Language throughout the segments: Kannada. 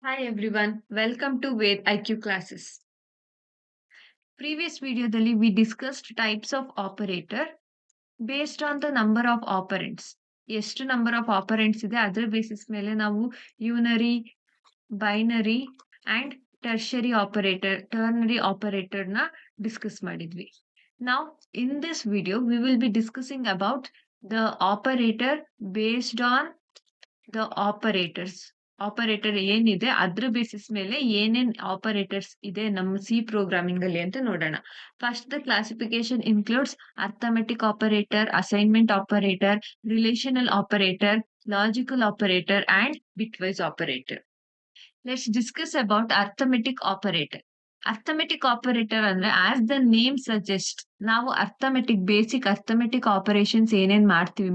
Hi everyone, welcome to Ved IQ classes. Previous videoದಲ್ಲಿ we discussed types of operator based on the number of operands. ಎಷ್ಟು ನಂಬರ್ ಆಫ್ ಆಪರೆಂಟ್ಸ್ ಇದೆ ಅದರ ಬೇಸಿಸ್ ಮೇಲೆ ನಾವು ಯೂನರಿ, ಬೈನರಿ ಅಂಡ್ ಟರ್ನರಿ ಆಪರೇಟರ್ನ ಡಿಸ್ಕಸ್ ಮಾಡಿದ್ವಿ. Now in this video we will be discussing about the operator based on the operators. Operator ಏನಿದೆ ಅದ್ರ ಬೇಸಿಸ್ ಮೇಲೆ ಏನೇನ್ ಆಪರೇಟರ್ಸ್ ಇದೆ ನಮ್ಮ ಸಿ ಪ್ರೋಗ್ರಾಮಿಂಗ್ ಅಲ್ಲಿ ಅಂತ ನೋಡೋಣ. First the classification includes arithmetic operator, assignment operator, relational operator, logical operator and bitwise operator. Let's discuss about arithmetic operator. Arithmetic operator ಅಂದ್ರೆ ಆಸ್ ದ ನೇಮ್ ಸಜೆಸ್ಟ್, ನಾವು ಬೇಸಿಕ್ ಅರ್ಥಮೆಟಿಕ್ ಆಪರೇಷನ್ಸ್ ಏನೇನ್ ಮಾಡ್ತೀವಿ,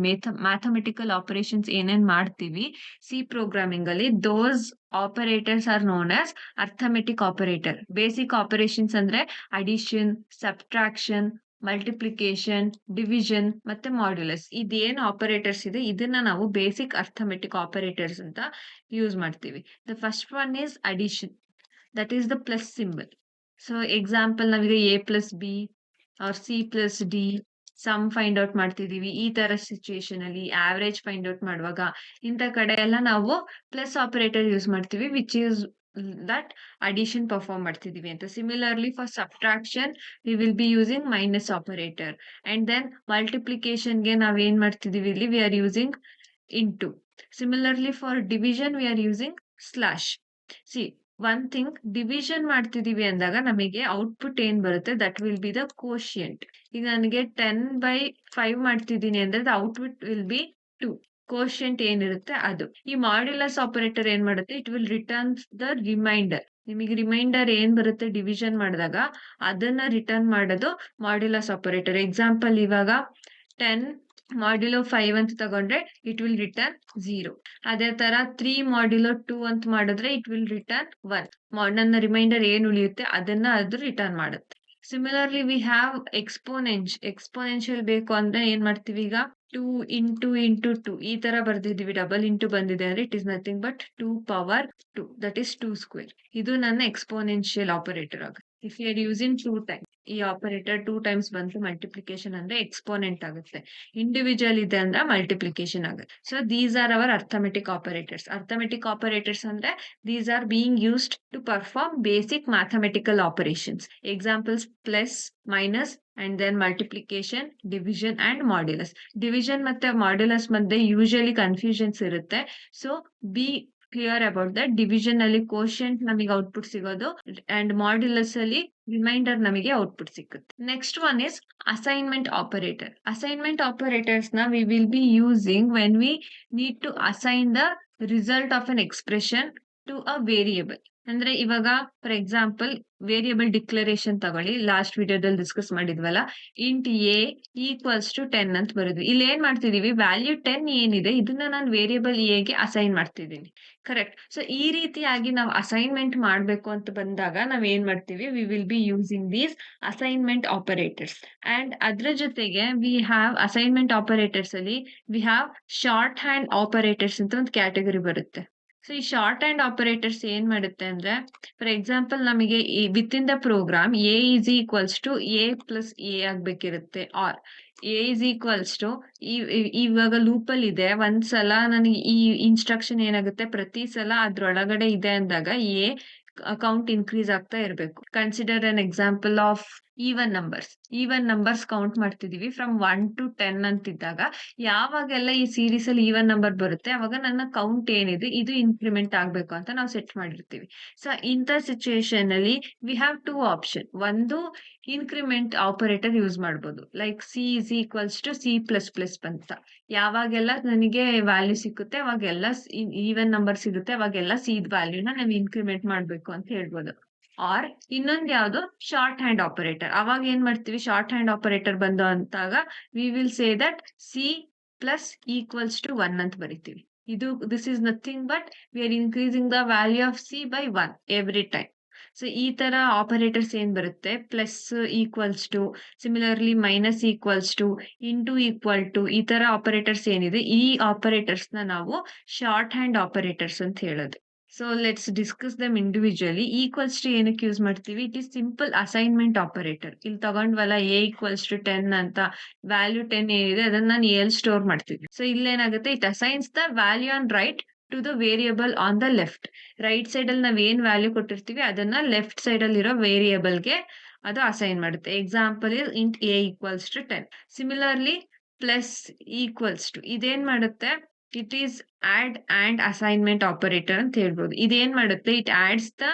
ಮ್ಯಾಥಮೆಟಿಕಲ್ ಆಪರೇಷನ್ಸ್ ಏನೇನ್ ಮಾಡ್ತೀವಿ ಸಿ ಪ್ರೋಗ್ರಾಮಿಂಗ್ ಅಲ್ಲಿ, those operators are known as arithmetic operator. Basic operations ಅಂದ್ರೆ ಅಡಿಷನ್, ಸಬ್ಟ್ರಾಕ್ಷನ್, ಮಲ್ಟಿಪ್ಲಿಕೇಶನ್, ಡಿವಿಷನ್ ಮತ್ತೆ ಮಾಡ್ಯುಲಸ್. ಇದೇನು ಆಪರೇಟರ್ಸ್ ಇದೆ ಇದನ್ನ ನಾವು ಬೇಸಿಕ್ ಅರ್ಥಮೆಟಿಕ್ ಆಪರೇಟರ್ಸ್ ಅಂತ ಯೂಸ್ ಮಾಡ್ತೀವಿ. The first one is addition, that is the plus symbol. So example ನಾವೀಗ A plus B or C plus D sum find out ಮಾಡ್ತಿದೀವಿ. ಈ ತರ ಸಿಚುಯೇಷನ್ ಅಲ್ಲಿ ಆವರೇಜ್ ಫೈಂಡ್ ಔಟ್ ಮಾಡುವಾಗ ಇಂಥ ಕಡೆ ಎಲ್ಲ ನಾವು ಪ್ಲಸ್ ಆಪರೇಟರ್ ಯೂಸ್ ಮಾಡ್ತೀವಿ, which is that addition perform ಮಾಡ್ತಿದೀವಿ ಅಂತ. Similarly for subtraction we will be using minus operator, and then multiplication ಗೆ ನಾವ್ ಏನ್ ಮಾಡ್ತಿದೀವಿ ಇಲ್ಲಿ we are using into. Similarly for division we are using slash. See one thing, division ಮಾಡ್ತಿದೀವಿ ಅಂದಾಗ ನಮಗೆ ಔಟ್ಪುಟ್ ಏನ್ ಬರುತ್ತೆ that will be the quotient. ಈಗ ನನಗೆ 10/5 ಮಾಡ್ತಿದ್ದೀನಿ ಅಂದ್ರೆ the output will be 2. Quotient ಏನಿರುತ್ತೆ ಅದು. ಈ ಮಾಡ್ಯುಲಸ್ ಆಪರೇಟರ್ ಏನ್ ಮಾಡುತ್ತೆ, it will return the reminder. ನಿಮಗೆ ರಿಮೈಂಡರ್ ಏನ್ ಬರುತ್ತೆ ಡಿವಿಷನ್ ಮಾಡಿದಾಗ ಅದನ್ನ ರಿಟರ್ನ್ ಮಾಡೋದು ಮಾಡ್ಯುಲಸ್ ಆಪರೇಟರ್. ಎಕ್ಸಾಂಪಲ್ ಇವಾಗ 10 ಮಾಡ್ಯುಲೋ 5 ಅಂತ ತಗೊಂಡ್ರೆ ಇಟ್ ವಿಲ್ ರಿಟರ್ನ್ 0. ಅದೇ ತರ 3 ಮಾಡ್ಯುಲೋ 2 ಅಂತ ಮಾಡಿದ್ರೆ ಇಟ್ ವಿಲ್ ರಿಟರ್ನ್ 1. ನನ್ನ ರಿಮೈಂಡರ್ ಏನ್ ಉಳಿಯುತ್ತೆ ಅದನ್ನ ಅದು ರಿಟರ್ನ್ ಮಾಡುತ್ತೆ. ಸಿಮಿಲರ್ಲಿ ವಿ ಹ್ಯಾವ್ ಎಕ್ಸ್ಪೋನೆನ್ಷಿಯಲ್ ಬೇಕು ಅಂದ್ರೆ ಏನ್ ಮಾಡ್ತೀವಿ, ಈಗ 2 ಇಂಟು 2 ಈ ತರ ಬರ್ದಿದೀವಿ. ಡಬಲ್ ಇಂಟು ಬಂದಿದೆ ಅಂದ್ರೆ it is nothing but 2 power 2, that is 2 square. ಇದು ನನ್ನ ಎಕ್ಸ್ಪೋನೆನ್ಷಿಯಲ್ ಆಪರೇಟರ್ ಆಗುತ್ತೆ. If you are using 2 times, ಈ ಆಪರೇಟರ್ 2 ಟೈಮ್ಸ್ ಬಂತು ಮಲ್ಟಿಪ್ಲಿಕೇಶನ್ ಅಂದ್ರೆ ಎಕ್ಸ್ಪೋನೆಂಟ್ ಆಗುತ್ತೆ. ಇಂಡಿವಿಜುವಲ್ ಇದೆ ಅಂದ್ರೆ ಮಲ್ಟಿಪ್ಲಿಕೇಶನ್ ಆಗುತ್ತೆ. So these are our arithmetic operators. Arithmetic operators ಅಂದ್ರೆ these are being used to perform basic mathematical operations. Examples plus, minus, and then multiplication, division and modulus. Division ಮತ್ತೆ modulus ಮಧ್ಯೆ usually confusions ಇರುತ್ತೆ. So be clear about that. Division ಅಲ್ಲಿ ಕೋಶಂಟ್ ನಮಗೆ ಔಟ್ಪುಟ್ ಸಿಗೋದು ಅಂಡ್ ಮಾಡ್ಯುಲಸ್ ಅಲ್ಲಿ ರಿಮೈಂಡರ್ ನಮಗೆ ಔಟ್ಪುಟ್ ಸಿಕ್ಕುತ್ತೆ. Next one is assignment operator. Assignment operators ನ we will be using when we need to assign the result of an expression to a variable. ಅಂದ್ರೆ ಇವಾಗ ಫಾರ್ ಎಕ್ಸಾಂಪಲ್ ವೇರಿಯೇಬಲ್ ಡಿಕ್ಲರೇಷನ್ ತಗೊಳ್ಳಿ, ಲಾಸ್ಟ್ ವಿಡಿಯೋದಲ್ಲಿ ಡಿಸ್ಕಸ್ ಮಾಡಿದ್ವಲ್ಲ, ಇಂಟ್ ಎ ಈಕ್ವಲ್ಸ್ ಟು 10 ಅಂತ ಬರೋದು. ಇಲ್ಲಿ ಏನ್ ಮಾಡ್ತಿದೀವಿ, ವ್ಯಾಲ್ಯೂ 10 ಏನಿದೆ ಇದನ್ನ ನಾನು ವೇರಿಯೇಬಲ್ ಎ ಗೆ ಅಸೈನ್ ಮಾಡ್ತಿದ್ದೀನಿ. ಕರೆಕ್ಟ್. ಸೊ ಈ ರೀತಿಯಾಗಿ ನಾವು ಅಸೈನ್ಮೆಂಟ್ ಮಾಡ್ಬೇಕು ಅಂತ ಬಂದಾಗ ನಾವ್ ಏನ್ ಮಾಡ್ತೀವಿ, we will be using these assignment operators. And ಅದ್ರ ಜೊತೆಗೆ ವಿ ಹ್ಯಾವ್ ಅಸೈನ್ಮೆಂಟ್ ಆಪರೇಟರ್ಸ್ ಅಲ್ಲಿ we have short hand operators ಅಂತ ಒಂದು ಕ್ಯಾಟಗರಿ ಬರುತ್ತೆ. ಸೊ ಈ ಶಾರ್ಟ್ ಹ್ಯಾಂಡ್ ಆಪರೇಟರ್ಸ್ ಏನ್ ಮಾಡುತ್ತೆ ಅಂದ್ರೆ, ಫಾರ್ ಎಕ್ಸಾಂಪಲ್ ನಮಗೆ with in the program A is equals to A plus A ಆಗ್ಬೇಕಿರುತ್ತೆ, or A is equals to ಇವಾಗ ಲೂಪ್ ಅಲ್ಲಿ ಇದೆ, ಒಂದ್ಸಲ ನನಗೆ ಈ ಇನ್ಸ್ಟ್ರಕ್ಷನ್ ಏನಾಗುತ್ತೆ, ಪ್ರತಿ ಸಲ ಅದ್ರೊಳಗಡೆ ಇದೆ ಅಂದಾಗ ಎ ಕೌಂಟ್ ಇನ್ಕ್ರೀಸ್ ಆಗ್ತಾ ಇರಬೇಕು. Consider an example of even numbers count ಮಾಡ್ತಿದೀವಿ ಫ್ರಮ್ 1 to 10 ಅಂತಿದ್ದಾಗ ಯಾವಾಗೆಲ್ಲ ಈ ಸೀರೀಸ್ ಅಲ್ಲಿ ಈವನ್ ನಂಬರ್ ಬರುತ್ತೆ ಅವಾಗ ನನ್ನ ಕೌಂಟ್ ಏನಿದೆ ಇದು ಇನ್ಕ್ರಿಮೆಂಟ್ ಆಗ್ಬೇಕು ಅಂತ ನಾವು ಸೆಟ್ ಮಾಡಿರ್ತೀವಿ. ಸೊ ಇಂಥ ಸಿಚುಯೇಷನ್ ಅಲ್ಲಿ ವಿ ಹ್ಯಾವ್ 2 ಆಪ್ಷನ್. ಒಂದು ಇನ್ಕ್ರಿಮೆಂಟ್ ಆಪರೇಟರ್ ಯೂಸ್ ಮಾಡ್ಬೋದು, like C is equals to C plus plus ಅಂತ. ಯಾವಾಗೆಲ್ಲ ನನಗೆ ವ್ಯಾಲ್ಯೂ ಸಿಕ್ಕುತ್ತೆ ಅವಾಗೆಲ್ಲ ಈವನ್ ನಂಬರ್ ಸಿಗುತ್ತೆ ಅವಾಗೆಲ್ಲ ಸಿ ವ್ಯಾಲ್ಯೂನ ನಾವು ಇನ್ಕ್ರಿಮೆಂಟ್ ಮಾಡ್ಬೇಕು ಅಂತ ಹೇಳ್ಬೋದು. ಆರ್ ಇನ್ನೊಂದು ಯಾವ್ದು, ಶಾರ್ಟ್ ಹ್ಯಾಂಡ್ ಆಪರೇಟರ್. ಅವಾಗ ಏನ್ ಮಾಡ್ತೀವಿ, ಶಾರ್ಟ್ ಹ್ಯಾಂಡ್ ಆಪರೇಟರ್ ಬಂದು ಅಂತಾಗ we will say that C plus equals to 1 ಅಂತ ಬರಿತೀವಿ. This is nothing but we are increasing the value of C by 1 every time. So ಈ ತರ ಆಪರೇಟರ್ಸ್ ಏನ್ ಬರುತ್ತೆ, plus equals to, similarly minus equals to, into equal to, ಈ ತರ ಆಪರೇಟರ್ಸ್ ಏನಿದೆ ಈ ಆಪರೇಟರ್ಸ್ ನ ನಾವು ಶಾರ್ಟ್ ಹ್ಯಾಂಡ್ ಆಪರೇಟರ್ಸ್ ಅಂತ ಹೇಳೋದು. So let's discuss them individually. Equals to ಏನಕ್ಕೆ ಯೂಸ್ ಮಾಡ್ತೀವಿ? It is simple assignment operator. ಇಲ್ಲಿ ತಗೊಂಡ್ವಲ್ಲ ಎ ಈಕ್ವಲ್ಸ್ ಟು 10 ಅಂತ, ವ್ಯಾಲ್ಯೂ 10 ಏನಿದೆ ಅದನ್ನ ನಾನು ಎಲ್ಲಿ ಸ್ಟೋರ್ ಮಾಡ್ತೀವಿ. ಸೊ ಇಲ್ಲೇನಾಗುತ್ತೆ, it assigns the value on right to the variable on the left. Right side ಅಲ್ಲಿ ನಾವ್ ಏನ್ ವ್ಯಾಲ್ಯೂ ಕೊಟ್ಟಿರ್ತೀವಿ ಅದನ್ನ ಲೆಫ್ಟ್ ಸೈಡ್ ಅಲ್ಲಿ ಇರೋ ವೇರಿಯಬಲ್ಗೆ ಅದು ಅಸೈನ್ ಮಾಡುತ್ತೆ. Example is int A equals to 10. Similarly plus equals to ಇದೇನ್ ಮಾಡುತ್ತೆ? It is add and assignment operator ಅಂತ ಹೇಳ್ಬೋದು. ಇದೇನ್ ಮಾಡುತ್ತೆ? It adds the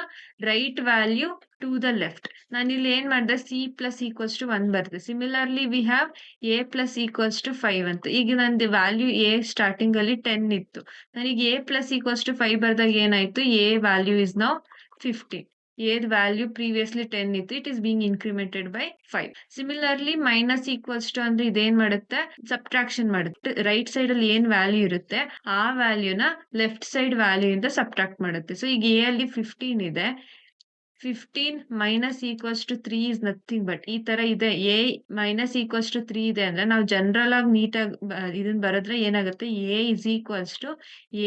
right value to the left. ನಾನು ಇಲ್ಲಿ ಏನ್ ಮಾಡಿದೆ, ಸಿ ಪ್ಲಸ್ ಈಕ್ವಲ್ಸ್ ಟು 1 ಬರ್ತದೆ. Similarly we have a plus equals to 5 ಅಂತ. ಈಗ ನಂದು ವ್ಯಾಲ್ಯೂ ಎ ಸ್ಟಾರ್ಟಿಂಗ್ ಅಲ್ಲಿ 10 ಇತ್ತು. ನನಗೆ ಎ ಪ್ಲಸ್ ಈಕ್ವಲ್ಸ್ ಟು 5 ಬರ್ದಾಗ ಏನಾಯ್ತು? A value is now 15. A value previously 10 ಇತ್ತು, it is being incremented by 5. Similarly minus equals to ಅಂದ್ರೆ ಇದೇನ್ ಮಾಡುತ್ತೆ? ಸಬ್ಟ್ರಾಕ್ಷನ್ ಮಾಡುತ್ತೆ. ರೈಟ್ ಸೈಡ್ ಅಲ್ಲಿ ಏನ್ ವ್ಯಾಲ್ಯೂ ಇರುತ್ತೆ ಆ ವ್ಯಾಲ್ಯೂನ ಲೆಫ್ಟ್ ಸೈಡ್ ವ್ಯಾಲ್ಯೂ ಇಂದ ಸಬ್ಟ್ರಾಕ್ಟ್ ಮಾಡುತ್ತೆ. ಸೊ ಈಗ ಎ ಅಲ್ಲಿ 15 ಇದೆ, 15 minus equals to 3 is nothing but ಈ ತರ ಇದೆ. ಎ ಮೈನಸ್ ಈಕ್ವಲ್ಸ್ ಟು 3 ಇದೆ ಅಂದ್ರೆ ನಾವು ಜನರಲ್ ಆಗಿ ನೀಟಾಗಿ ಇದನ್ನ ಬರೆದ್ರೆ ಏನಾಗುತ್ತೆ? A is equals to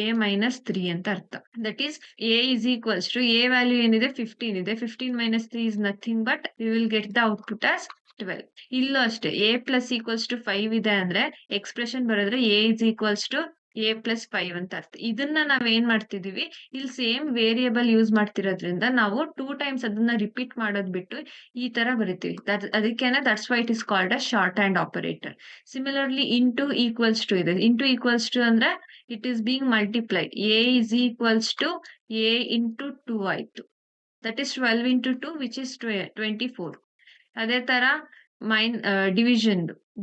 a minus 3 ಅಂತ ಅರ್ಥ. That is a is equals to a value ಏನಿದೆ 15 ಇದೆ, 15 ಮೈನಸ್ 3 is nothing but we will get the output as 12. ಇಲ್ಲೂ ಅಷ್ಟೇ, ಎ ಪ್ಲಸ್ ಈಕ್ವಲ್ಸ್ ಟು 5 ಇದೆ ಅಂದ್ರೆ ಎಕ್ಸ್ಪ್ರೆಷನ್ ಬರೆದ್ರೆ a is equals to A plus 5 ಅಂತ ಅರ್ಥ. ಇದನ್ನ ನಾವ್ ಏನ್ ಮಾಡ್ತಿದೀವಿ, ಇಲ್ಲಿ ಸೇಮ್ ವೇರಿಯಬಲ್ ಯೂಸ್ ಮಾಡ್ತಿರೋದ್ರಿಂದ ನಾವು 2 ಟೈಮ್ಸ್ ಅದನ್ನ ರಿಪೀಟ್ ಮಾಡೋದ್ ಬಿಟ್ಟು ಈ ತರ ಬರಿತೀವಿ. ಅದಕ್ಕೇನೆ that's why it is called a short hand operator. Similarly into equals to ಇದೆ. ಇಂಟು ಈಕ್ವಲ್ಸ್ ಟು ಅಂದ್ರೆ it is being multiplied. A is equals to a into 2 ಆಯ್ತು. That is 12 into 2 which is 24. ಅದೇ ತರ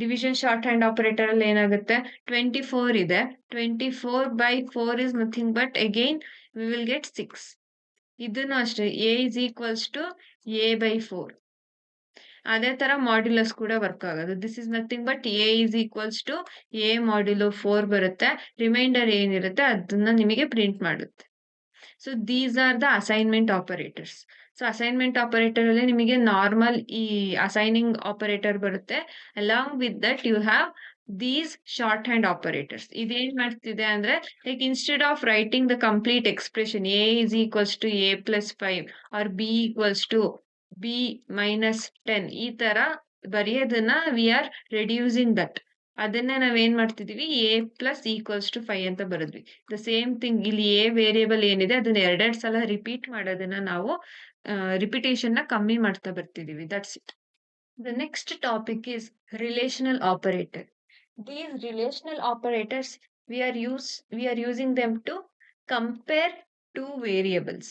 ಡಿವಿಷನ್ ಶಾರ್ಟ್ ಹ್ಯಾಂಡ್ ಆಪರೇಟರ್ ಅಲ್ಲಿ ಏನಾಗುತ್ತೆ? 24 ಇದೆ, 24 by 4 is nothing but again we will get 6. ಇದನ್ನು ಅಷ್ಟೇ, a is equals to a by 4. ಅದೇ ತರ ಮಾಡ್ಯುಲಸ್ ಕೂಡ ವರ್ಕ್ ಆಗೋದು. This is nothing but a is equals to a modulo 4 ಬರುತ್ತೆ. ರಿಮೈಂಡರ್ ಏನಿರುತ್ತೆ ಅದನ್ನ ನಿಮಗೆ ಪ್ರಿಂಟ್ ಮಾಡುತ್ತೆ. So these are the assignment operators. So assignment operator ಅಲ್ಲಿ ನಿಮಗೆ ನಾರ್ಮಲ್ ಈ ಅಸೈನಿಂಗ್ ಆಪರೇಟರ್ ಬರುತ್ತೆ. Along with that you have these short hand operators. ಇದೇನ್ ಮಾಡ್ತಿದೆ ಅಂದ್ರೆ, like instead of writing the complete expression a is equals to A plus 5 or b equals to b minus 10 ಈ ತರ ಬರೆಯೋದನ್ನ ವಿ ಆರ್ ರೆಡ್ಯೂಸಿಂಗ್ ದಟ್. ಅದನ್ನೇ ನಾವೇನ್ ಮಾಡ್ತಿದೀವಿ, ಎ ಪ್ಲಸ್ ಈಕ್ವಲ್ಸ್ ಟು 5 ಅಂತ ಬರೆದ್ವಿ. ದ ಸೇಮ್ ಥಿಂಗ್ ಇಲ್ಲಿ ಎ ವೇರಿಯಬಲ್ ಏನಿದೆ ಅದನ್ನ ಎರಡೆರಡು ಸಲ ರಿಪೀಟ್ ಮಾಡೋದನ್ನ ನಾವು ರಿಪಿಟೇಷನ್ ನ ಕಮ್ಮಿ ಮಾಡ್ತಾ ಬರ್ತಿದೀವಿ. That's it. The next topic is relational operator. These relational operators we are using them to compare two variables.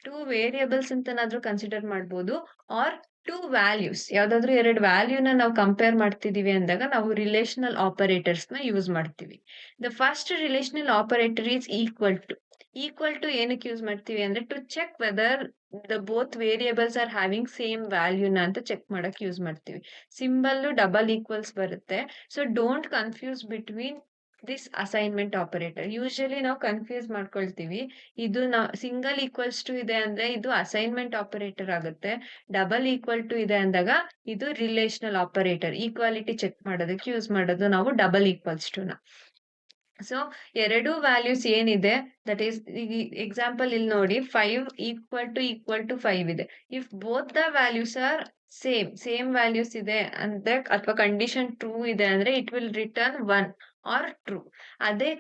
Two variables ಅಂತನಾದ್ರೂ ಕನ್ಸಿಡರ್ ಮಾಡ್ಬೋದು, ಆರ್ ಟೂ ವ್ಯಾಲ್ಯೂಸ್. ಯಾವ್ದಾದ್ರು ಎರಡು ವ್ಯಾಲ್ಯೂನ ನಾವು ಕಂಪೇರ್ ಮಾಡ್ತಿದೀವಿ ಅಂದಾಗ ನಾವು ರಿಲೇಶನಲ್ ಆಪರೇಟರ್ಸ್ ನ ಯೂಸ್ ಮಾಡ್ತೀವಿ. The first relational operator is equal to. Equal to ಏನಕ್ಕೆ ಯೂಸ್ ಮಾಡ್ತೀವಿ ಅಂದ್ರೆ, to check whether the both variables are having same ವ್ಯಾಲ್ಯೂನ ಅಂತ ಚೆಕ್ ಮಾಡಕ್ ಯೂಸ್ ಮಾಡ್ತೀವಿ. ಸಿಂಬಲ್ ಡಬಲ್ ಈಕ್ವಲ್ಸ್ ಬರುತ್ತೆ. So don't confuse between this assignment operator. Usually ನಾವು ಕನ್ಫ್ಯೂಸ್ ಮಾಡ್ಕೊಳ್ತೀವಿ. ಇದು ಸಿಂಗಲ್ ಈಕ್ವಲ್ಸ್ ಟು ಇದೆ ಅಂದ್ರೆ ಇದು ಅಸೈನ್ಮೆಂಟ್ ಆಪರೇಟರ್ ಆಗುತ್ತೆ. ಡಬಲ್ ಈಕ್ವಲ್ ಟು ಇದೆ ಅಂದಾಗ ಇದು ರಿಲೇಶನಲ್ ಆಪರೇಟರ್. ಈಕ್ವಾಲಿಟಿ ಚೆಕ್ ಮಾಡೋದಕ್ಕೆ ಯೂಸ್ ಮಾಡೋದು ನಾವು ಡಬಲ್ ಈಕ್ವಲ್ಸ್ ಟು ನ. ಸೊ ಎರಡು ವ್ಯಾಲ್ಯೂಸ್ ಏನಿದೆ, ದಟ್ ಈಸ್ ಎಕ್ಸಾಂಪಲ್ ಇಲ್ಲಿ ನೋಡಿ, 5 ಈಕ್ವಲ್ ಟು 5 ಇದೆ. If both the values are same values ಇದೆ ಅಂದ್ರೆ, ಅಥವಾ ಕಂಡೀಷನ್ ಟ್ರೂ ಇದೆ ಅಂದ್ರೆ it will return 1 or true. ಅದೇ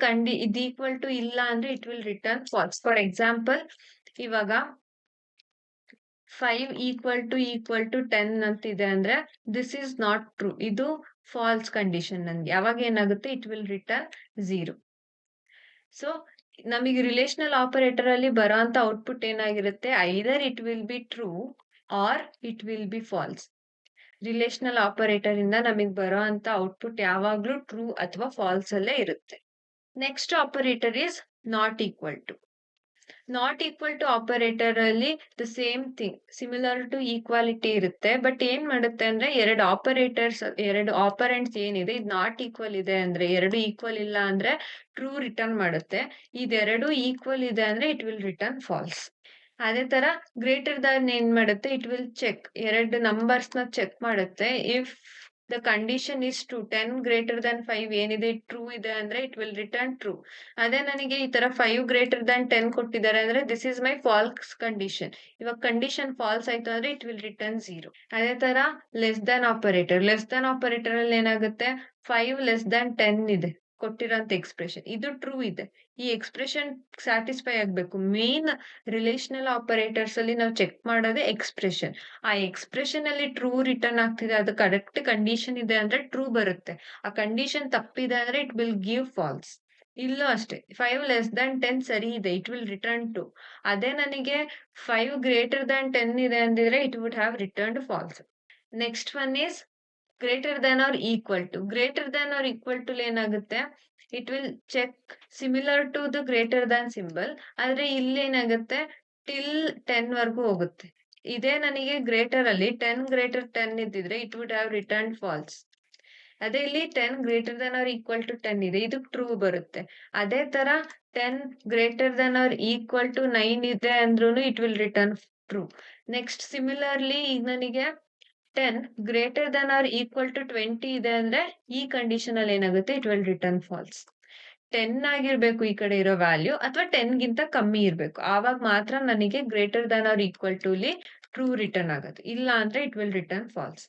ಇದು ಈಕ್ವಲ್ ಟು ಇಲ್ಲ ಅಂದ್ರೆ it will return false. For example, ಇವಾಗ 5 ಈಕ್ವಲ್ ಟು 10 ಅಂತ ಇದೆ ಅಂದ್ರೆ ದಿಸ್ ಈಸ್ ನಾಟ್ ಟ್ರೂ, ಇದು ಫಾಲ್ಸ್ ಕಂಡೀಷನ್. ನನ್ಗೆ ಅವಾಗ ಏನಾಗುತ್ತೆ, ಇಟ್ ವಿಲ್ ರಿಟರ್ನ್ 0. ಸೊ ನಮಗೆ ರಿಲೇಶನಲ್ ಆಪರೇಟರ್ ಅಲ್ಲಿ ಬರೋ ಅಂತ ಔಟ್ಪುಟ್ ಏನಾಗಿರುತ್ತೆ, either it will be true or it will be false. Relational operator ಇಂದ ನಮಗೆ ಬರೋ ಅಂತ ಔಟ್ಪುಟ್ ಯಾವಾಗ್ಲೂ ಟ್ರೂ ಅಥವಾ ಫಾಲ್ಸ್ ಅಲ್ಲೇ ಇರುತ್ತೆ. Next operator is not equal to. Not equal to operator ಅಲ್ಲಿ the same thing, similar to equality ಇರುತ್ತೆ. ಬಟ್ ಏನ್ ಮಾಡುತ್ತೆ ಅಂದ್ರೆ, ಎರಡು ಆಪರೆಂಟ್ಸ್ ಏನಿದೆ ಇದು ನಾಟ್ ಈಕ್ವಲ್ ಇದೆ ಅಂದ್ರೆ, ಎರಡು ಈಕ್ವಲ್ ಇಲ್ಲ ಅಂದ್ರೆ ಟ್ರೂ ರಿಟರ್ನ್ ಮಾಡುತ್ತೆ. ಇದೆರಡು ಈಕ್ವಲ್ ಇದೆ ಅಂದ್ರೆ ಇಟ್ ವಿಲ್ ರಿಟರ್ನ್ ಫಾಲ್ಸ್. ಅದೇ ತರ ಗ್ರೇಟರ್ ದನ್ ಏನ್ ಮಾಡುತ್ತೆ, ಇಟ್ ವಿಲ್ ಚೆಕ್, ಎರಡು ನಂಬರ್ಸ್ ನ ಚೆಕ್ ಮಾಡುತ್ತೆ. If the condition is true, 10 greater Dhan 5 ಏನಿದೆ ಟ್ರೂ ಇದೆ ಅಂದ್ರೆ ಇಟ್ ವಿಲ್ ರಿಟರ್ನ್ ಟ್ರೂ. ಅದೇ ನನಗೆ ಈ ತರ 5 ಗ್ರೇಟರ್ ದನ್ 10 ಕೊಟ್ಟಿದ್ದಾರೆ ಅಂದ್ರೆ this is my false condition. ಇವಾಗ ಕಂಡೀಷನ್ ಫಾಲ್ಸ್ ಆಯ್ತು ಅಂದ್ರೆ ಇಟ್ ವಿಲ್ ರಿಟರ್ನ್ 0. ಅದೇ ತರ less than operator. Less than operator ಅಲ್ಲಿ ಏನಾಗುತ್ತೆ, 5 ಲೆಸ್ ದನ್ 10 ಇದೆ ಕೊಟ್ಟಿರೋಂತ ಎಕ್ಸ್ಪ್ರೆಷನ್, ಇದು ಟ್ರೂ ಇದೆ. ಈ ಎಕ್ಸ್ಪ್ರೆಷನ್ ಸ್ಯಾಟಿಸ್ಫೈ ಆಗ್ಬೇಕು. ಮೇನ್ ರಿಲೇಷನಲ್ ಆಪರೇಟರ್ಸ್ ಅಲ್ಲಿ ನಾವು ಚೆಕ್ ಮಾಡೋದೇ ಎಕ್ಸ್ಪ್ರೆಷನ್. ಆ ಎಕ್ಸ್ಪ್ರೆಷನ್ ಅಲ್ಲಿ ಟ್ರೂ ರಿಟರ್ನ್ ಆಗ್ತಿದೆ, ಅದು ಕರೆಕ್ಟ್ ಕಂಡೀಷನ್ ಇದೆ ಅಂದ್ರೆ ಟ್ರೂ ಬರುತ್ತೆ. ಆ ಕಂಡೀಷನ್ ತಪ್ಪಿದೆ ಅಂದ್ರೆ ಇಟ್ ವಿಲ್ ಗಿವ್ ಫಾಲ್ಸ್. ಇಲ್ಲೂ ಅಷ್ಟೇ, 5 ಲೆಸ್ ದನ್ 10 ಸರಿ ಇದೆ, ಇಟ್ ವಿಲ್ ರಿಟರ್ನ್ ಟು. ಅದೇ ನನಗೆ 5 ಗ್ರೇಟರ್ ದನ್ 10 ಇದೆ ಅಂದಿದ್ರೆ it would have returned false. Next one is greater than or equal to. Greater than or equal to ಏನಾಗುತ್ತೆ, it will check similar to the greater than symbol. ಆದ್ರೆ ಇಲ್ಲಿ ಏನಾಗುತ್ತೆ, ಟಿಲ್ 10 ವರ್ಗೂ ಹೋಗುತ್ತೆ. ಇದೇ ನನಗೆ ಗ್ರೇಟರ್ ಅಲ್ಲಿ 10 ಗ್ರೇಟರ್ 10 ಇದ್ದಿದ್ರೆ it would have return false. ಅದೇ ಇಲ್ಲಿ 10 greater than or equal to 10 ಇದೆ, ಇದು ಟ್ರೂ ಬರುತ್ತೆ. ಅದೇ ತರ 10 greater than or equal to 9 ಇದೆ ಅಂದ್ರೂ it will return true. Next similarly ಈಗ ನನಗೆ 10 greater than or equal to 20 ಇದೆ ಅಂದ್ರೆ ಈ ಕಂಡೀಷನ್ ಅಲ್ಲಿ ಏನಾಗುತ್ತೆ, ಇಟ್ ವಿಲ್ ರಿಟರ್ನ್ ಫಾಲ್ಸ್. 10 ಆಗಿರ್ಬೇಕು ಈ ಕಡೆ ಇರೋ ವ್ಯಾಲ್ಯೂ, ಅಥವಾ 10 ಗಿಂತ ಕಮ್ಮಿ ಇರ್ಬೇಕು, ಆವಾಗ ಮಾತ್ರ ನನಗೆ greater than or equal to ಲಿ ಟ್ರೂ ರಿಟರ್ನ್ ಆಗುತ್ತೆ. ಇಲ್ಲ ಅಂದ್ರೆ ಇಟ್ ವಿಲ್ ರಿಟರ್ನ್ ಫಾಲ್ಸ್.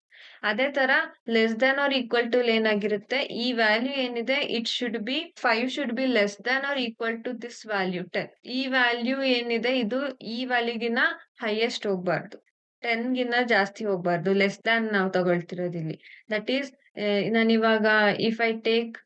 ಅದೇ ತರ less than or equal to ಏನಾಗಿರುತ್ತೆ, ಈ ವ್ಯಾಲ್ಯೂ ಏನಿದೆ it should be 5 should be less than or equal to this value 10. ಈ ವ್ಯಾಲ್ಯೂ ಏನಿದೆ ಇದು ಈ ವ್ಯಾಲ್ಯೂಗಿನ ಹೈಯೆಸ್ಟ್ ಹೋಗ್ಬಾರ್ದು, 10 ಗಿನ್ನ ಜಾಸ್ತಿ ಹೋಗ್ಬಾರ್ದು. ಲೆಸ್ ದ್ಯಾನ್ ನಾವು ತಗೊಳ್ತಿರೋದು ಇಲ್ಲಿ. ದಟ್ ಈಸ್ ನಾನಿವಾಗ if I take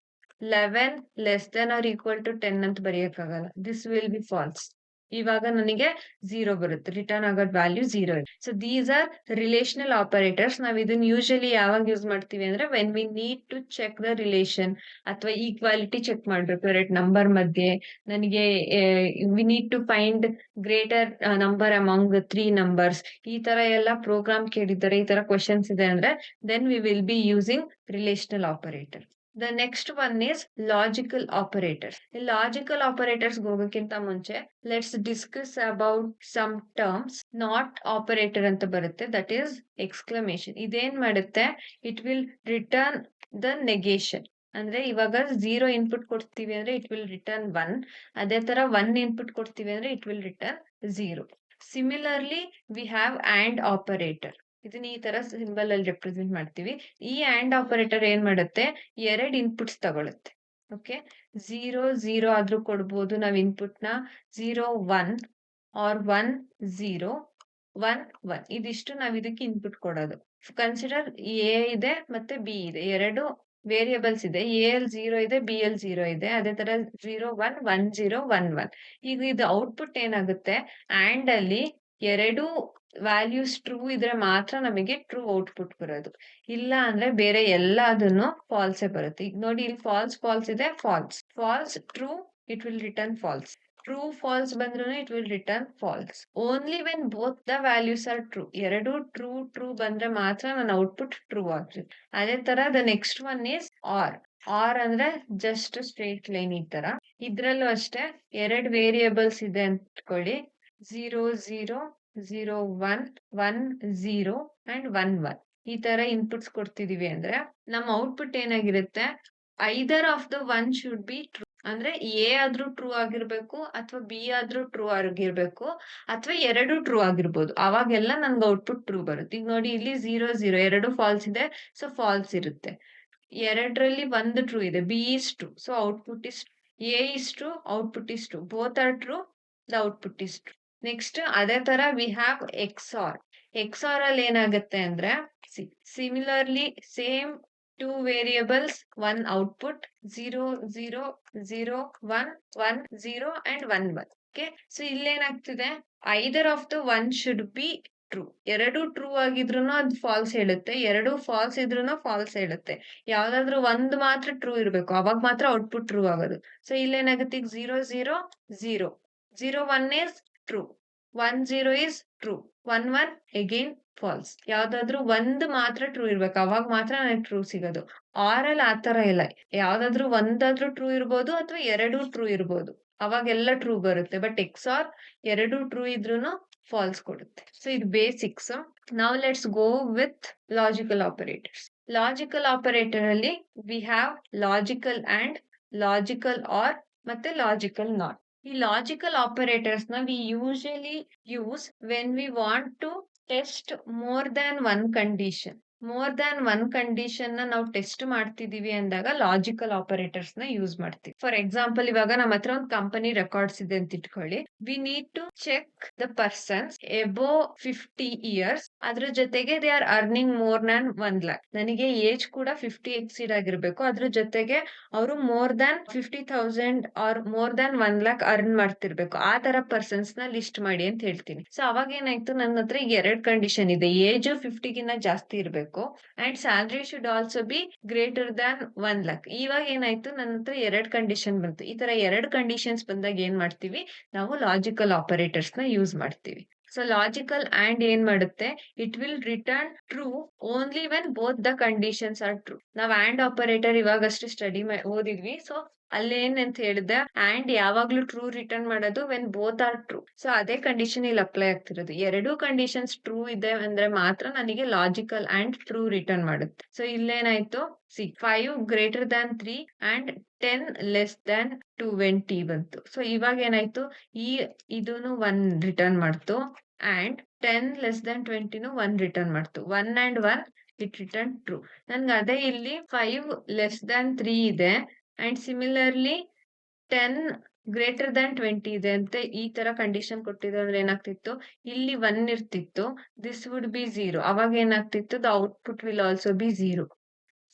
11 less than or equal to 10 ಅಂತ ಬರೆಯಕ್ಕಾಗಲ್ಲ, ದಿಸ್ ವಿಲ್ ಬಿ ಫಾಲ್ಸ್. ಇವಾಗ ನನಗೆ 0 ಬರುತ್ತೆ, ರಿಟರ್ನ್ ಆಗೋದ್ ವ್ಯಾಲ್ಯೂ 0 ಇದೆ. So these are relational operators. ನಾವ್ ಇದನ್ನ ಯೂಶಲಿ ಯಾವಾಗ ಯೂಸ್ ಮಾಡ್ತೀವಿ ಅಂದ್ರೆ when we need to check the relation ಅಥವಾ ಈಕ್ವಾಲಿಟಿ ಚೆಕ್ ಮಾಡ್ಬೇಕು ಎರಡು ನಂಬರ್ ಮಧ್ಯೆ. ನನಗೆ we need to find greater number among 3 numbers. ಈ ತರ ಎಲ್ಲ ಪ್ರೋಗ್ರಾಮ್ ಕೇಳಿದ್ದಾರೆ, ಈ ತರ ಕ್ವೆಶನ್ಸ್ ಇದೆ ಅಂದ್ರೆ then we will be using relational operator. The next one is logical operators. ಈ ಲಾಜಿಕಲ್ ಆಪರೇಟರ್ಸ್ ಹೋಗೋಕ್ಕಿಂತ ಮುಂಚೆ let's discuss about some terms. Not operator ಅಂತ ಬರುತ್ತೆ, ದಟ್ ಈಸ್ ಎಕ್ಸ್ಕ್ಲಮೇಷನ್. ಇದೇನ್ ಮಾಡುತ್ತೆ, it will return the negation. ಅಂದ್ರೆ ಇವಾಗ 0 ಇನ್ಪುಟ್ ಕೊಡ್ತೀವಿ ಅಂದ್ರೆ ಇಟ್ ವಿಲ್ ರಿಟರ್ನ್ 1. ಅದೇ ತರ 1 ಇನ್ಪುಟ್ ಕೊಡ್ತೀವಿ ಅಂದ್ರೆ it will return 0. Similarly we have and operator. ಇದನ್ನ ಈ ತರ ಸಿಂಬಲ್ ಅಲ್ಲಿ ರೆಪ್ರೆಸೆಂಟ್ ಮಾಡ್ತೀವಿ. ಈ ಆಂಡ್ ಆಪರೇಟರ್ ಏನ್ ಮಾಡುತ್ತೆ, 2 ಇನ್ಪುಟ್ಸ್ ತಗೊಳುತ್ತೆ. ಓಕೆ, 0 0 ಆದ್ರೂ ಕೊಡ್ಬೋದು ನಾವ್ ಇನ್ಪುಟ್ ನ. 0 1 ಆರ್ 1 0 1 1 ಇದಿಷ್ಟು ನಾವ್ ಇದಕ್ಕೆ ಇನ್ಪುಟ್ ಕೊಡೋದು. ಕನ್ಸಿಡರ್ ಎ ಇದೆ ಮತ್ತೆ ಬಿ ಇದೆ, ಎರಡು ವೇರಿಯೇಬಲ್ಸ್ ಇದೆ. ಎ ಎಲ್ 0 ಇದೆ, ಬಿ ಎಲ್ 0 ಇದೆ. ಅದೇ ತರ 0 1 1 0 1 1. ಈಗ ಇದು ಔಟ್ಪುಟ್ ಏನಾಗುತ್ತೆ, ಆಂಡ್ ಅಲ್ಲಿ ಎರಡು ವ್ಯಾಲ್ಯೂಸ್ ಟ್ರೂ ಇದ್ರೆ ಮಾತ್ರ ನಮಗೆ ಟ್ರೂ ಔಟ್ಪುಟ್ ಬರೋದು. ಇಲ್ಲ ಅಂದ್ರೆ ಬೇರೆ ಎಲ್ಲದನ್ನು ಫಾಲ್ಸೇ ಬರುತ್ತೆ. ಈಗ ನೋಡಿ, ಇಲ್ಲಿ ಫಾಲ್ಸ್ ಫಾಲ್ಸ್ ಇದೆ, false false true, it will return false. True false ಬಂದ್ರೂ it will return false. Only when both the values are true. ಎರಡು ಟ್ರೂ ಟ್ರೂ ಬಂದ್ರೆ ಮಾತ್ರ ನನ್ನ ಔಟ್ಪುಟ್ ಟ್ರೂ ಆಗ್ತದೆ. ಅದೇ ತರ the next one is or. Or ಅಂದ್ರೆ ಜಸ್ಟ್ ಸ್ಟ್ರೇಟ್ ಲೈನ್. ಈ ತರ ಇದ್ರಲ್ಲೂ ಅಷ್ಟೇ ಎರಡು ವೇರಿಯೇಬಲ್ಸ್ ಇದೆ ಅಂದ್ಕೊಳ್ಳಿ, 0 0 0 1 1 0 ಅಂಡ್ 1 1. ಈ ತರ ಇನ್ಪುಟ್ಸ್ ಕೊಡ್ತಿದೀವಿ ಅಂದ್ರೆ ನಮ್ಮ ಔಟ್ಪುಟ್ ಏನಾಗಿರುತ್ತೆ, ಐದರ್ of the one should be true. ಅಂದ್ರೆ ಎ ಆದ್ರೂ ಟ್ರೂ ಆಗಿರ್ಬೇಕು, ಅಥವಾ ಬಿ ಆದ್ರೂ ಟ್ರೂ ಆಗಿರ್ಬೇಕು, ಅಥವಾ ಎರಡು ಟ್ರೂ ಆಗಿರ್ಬೋದು. ಅವಾಗೆಲ್ಲ ನನ್ಗೆ ಔಟ್ಪುಟ್ ಟ್ರೂ ಬರುತ್ತೆ. ಈಗ ನೋಡಿ, ಇಲ್ಲಿ 0 0 ಎರಡು ಫಾಲ್ಸ್ ಇದೆ, ಸೊ ಫಾಲ್ಸ್ ಇರುತ್ತೆ. ಎರಡರಲ್ಲಿ ಒಂದು ಟ್ರೂ ಇದೆ, B is true, so output is A is true, output is true. Both are true, the output is true. Next ಅದೇ ತರ ವಿ ಹ್ಯಾವ್ ಎಕ್ಸಾರ್. ಎಕ್ಸಾರ್ ಅಲ್ಲಿ ಏನಾಗುತ್ತೆ ಅಂದ್ರೆ similarly same 2 variables 1 output, 0 0 0 1 1 0 and 1 1. Okay, so ಇಲ್ಲೇನಾಗ್ತಿದೆ, either of the one should be true. ಎರಡು ಟ್ರೂ ಆಗಿದ್ರು ಅದು ಫಾಲ್ಸ್ ಹೇಳುತ್ತೆ, ಎರಡು ಫಾಲ್ಸ್ ಇದ್ರು ಫಾಲ್ಸ್ ಹೇಳುತ್ತೆ. ಯಾವ್ದಾದ್ರು ಒಂದು ಮಾತ್ರ ಟ್ರೂ ಇರ್ಬೇಕು, ಅವಾಗ ಮಾತ್ರ ಔಟ್ಪುಟ್ ಟ್ರೂ ಆಗೋದು. ಸೊ ಇಲ್ಲೇನಾಗುತ್ತೆ, ಈಗ 0 0 0 0 1 is true, 1 0 is true, 1 1 again false. ಯಾವ್ದಾದ್ರು ಒಂದು ಮಾತ್ರ ಟ್ರೂ ಇರ್ಬೇಕು, ಅವಾಗ ಮಾತ್ರ ನನಗೆ ಟ್ರೂ ಸಿಗೋದು. ಆರಲ್ಲಿ ಆತರ ಇಲ್ಲ, ಯಾವ್ದಾದ್ರು ಒಂದಾದ್ರೂ ಟ್ರೂ ಇರ್ಬೋದು ಅಥವಾ ಎರಡು ಟ್ರೂ ಇರ್ಬೋದು, ಅವಾಗೆಲ್ಲ ಟ್ರೂ ಬರುತ್ತೆ. ಬಟ್ ಎಕ್ಸಾರ್ ಎರಡು ಟ್ರೂ ಇದ್ರೂನು ಫಾಲ್ಸ್ ಕೊಡುತ್ತೆ. ಸೊ ಇದು ಬೇಸಿಕ್ಸ್. ನಾವು let's go with logical operators. Logical operator ಅಲ್ಲಿ we have logical and, logical or ಮತ್ತೆ ಲಾಜಿಕಲ್ ನಾಟ್. ಈ ಲಾಜಿಕಲ್ ಆಪರೇಟರ್ಸ್ ನ we usually use when we want to test more than one condition. More than one condition ನ ನಾವು ಟೆಸ್ಟ್ ಮಾಡ್ತಿದೀವಿ ಅಂದಾಗ ಲಾಜಿಕಲ್ ಆಪರೇಟರ್ಸ್ ನ ಯೂಸ್ ಮಾಡ್ತೀವಿ. ಫಾರ್ ಎಕ್ಸಾಂಪಲ್, ಇವಾಗ ನಮ್ಮ ಹತ್ರ ಒಂದು ಕಂಪನಿ ರೆಕಾರ್ಡ್ಸ್ ಇದೆ ಅಂತ ಇಟ್ಕೊಳ್ಳಿ. We need to check the persons above 50 years. ಅದ್ರ ಜೊತೆಗೆ they are earning more than 1 lakh. ನನಗೆ ಏಜ್ ಕೂಡ 50 ಎಕ್ಸೀಡ್ ಆಗಿರ್ಬೇಕು. ಅದ್ರ ಜೊತೆಗೆ ಅವರು more than 50,000 or more than 1 lakh earn ಮಾಡ್ತಿರ್ಬೇಕು. ಆ ತರ ಪರ್ಸನ್ಸ್ ನ ಲಿಸ್ಟ್ ಮಾಡಿ ಅಂತ ಹೇಳ್ತೀನಿ. ಸೊ ಅವಾಗ ಏನಾಯ್ತು, ನನ್ನ ಹತ್ರ ಈಗ 2 ಕಂಡೀಷನ್ ಇದೆ. ಏಜ್ 50 ಗಿನ್ನ ಜಾಸ್ತಿ ಇರಬೇಕು and salary should also be greater than 1 lakh. ಇವಾಗ ಏನಾಯ್ತು, ನನ್ನ ಹತ್ರ 2 ಕಂಡೀಷನ್ ಬಂತು. ಈ ತರ 2 ಕಂಡೀಷನ್ಸ್ ಬಂದಾಗ ಏನ್ ಮಾಡ್ತೀವಿ, ನಾವು ಲಾಜಿಕಲ್ ಆಪರೇಟರ್ಸ್ ನ ಯೂಸ್ ಮಾಡ್ತೀವಿ. ಸೊ ಲಾಜಿಕಲ್ ಅಂಡ್ ಏನ್ ಮಾಡುತ್ತೆ, it will return true only when both the conditions are true. ನಾವ್ ಅಂಡ್ ಆಪರೇಟರ್ ಇವಾಗಷ್ಟು ಸ್ಟಡಿ ಓದಿದ್ವಿ. ಸೊ ಅಲ್ಲೇನ್ ಅಂತ ಹೇಳಿದೆ, ಅಂಡ್ ಯಾವಾಗ್ಲೂ ಟ್ರೂ ರಿಟರ್ನ್ ಮಾಡೋದು when both are true. So ಅದೇ ಕಂಡೀಷನ್ ಇಲ್ಲಿ ಅಪ್ಲೈ ಆಗ್ತಿರೋದು. 2 ಕಂಡೀಷನ್ಸ್ ಟ್ರೂ ಇದೆ ಅಂದ್ರೆ ಮಾತ್ರ ನನಗೆ ಲಾಜಿಕಲ್ ಅಂಡ್ ಟ್ರೂ ರಿಟರ್ನ್ ಮಾಡುತ್ತೆ. ಸೊ ಇಲ್ಲೇನಾಯ್ತು, 5 greater than 3 and 10 less than 20 ಬಂತು. ಸೊ ಇವಾಗ ಏನಾಯ್ತು, ಇದೂನು 1 ರಿಟರ್ನ್ ಮಾಡ್ತು ಅಂಡ್ 10 ಲೆಸ್ ದ್ಯಾನ್ 20 1 ರಿಟರ್ನ್ ಮಾಡ್ತು. 1 and 1 ಇಟ್ ರಿಟರ್ನ್ ಟ್ರೂ. ನನ್ಗೆ ಅದೇ ಇಲ್ಲಿ 5 ಲೆಸ್ ದ್ಯಾನ್ 3 ಇದೆ ಅಂಡ್ ಸಿಮಿಲರ್ಲಿ 10 ಗ್ರೇಟರ್ ದ್ಯಾನ್ 20 ಇದೆ ಅಂತ ಈ ತರ ಕಂಡೀಷನ್ ಕೊಟ್ಟಿದ್ರು ಅಂದ್ರೆ ಏನಾಗ್ತಿತ್ತು, ಇಲ್ಲಿ 1 ಇರ್ತಿತ್ತು, ದಿಸ್ ವುಡ್ ಬಿ 0. ಅವಾಗ ಏನಾಗ್ತಿತ್ತು, the output will also be 0.